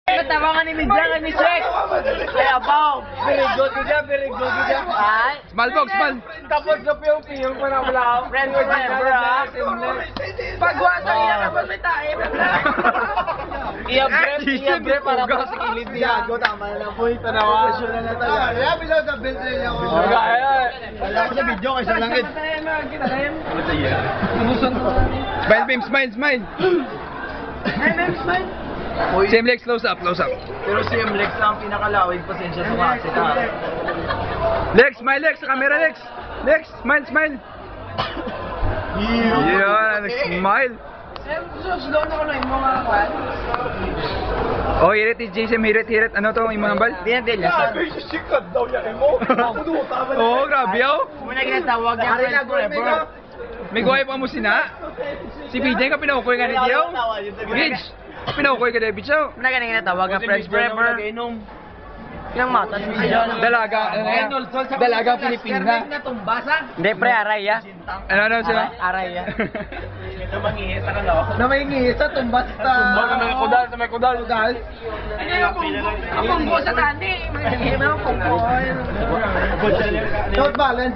Natawa ni Midlang ni Check. Kaya ba? Very good dia, very good dia. Ay. Small box, small. Tapos na piyong pa na wala. Friend with never ha. Pagwasa niya kapag may tae. Iya bre para po sa kilid niya. Go tama na lang po ito na wa. Na talaga. Kaya below the belt niya ako. Wala ko sa video kasi langit. Smile, Bim, smile, smile. Smile. CM Lex, close up, close up. Pero si Lex na ang pinakalawig, pasensya sa mga sila. Lex, smile Lex, sa camera Lex. Lex, smile, smile. Yeah, smile. Slow na ko na yung mga kwan. Oh, hirit ni Jason, hirit. Ano to, yung mga bal? Dinadil niya. Grabe, sikat daw yan mo. Oh, grabe oh. Muna ginatawag niya friends forever. May guway pa mo sina. Si PJ ka pinakukoy ka ni Dio. Bridge, pinakukoy ka ni Bicho. Muna ginatawag niya friends forever. Ilang mata si John. Dalaga, ano yan? Dalaga Pilipina. Hindi pre, aray ya. Ano sila? Aray ya. Ito mangihita ka no? Na may ngisa, tumbas ta. Sa may kudal. Ano yung punggo sa tani? May ngisa, punggo. Don't balance.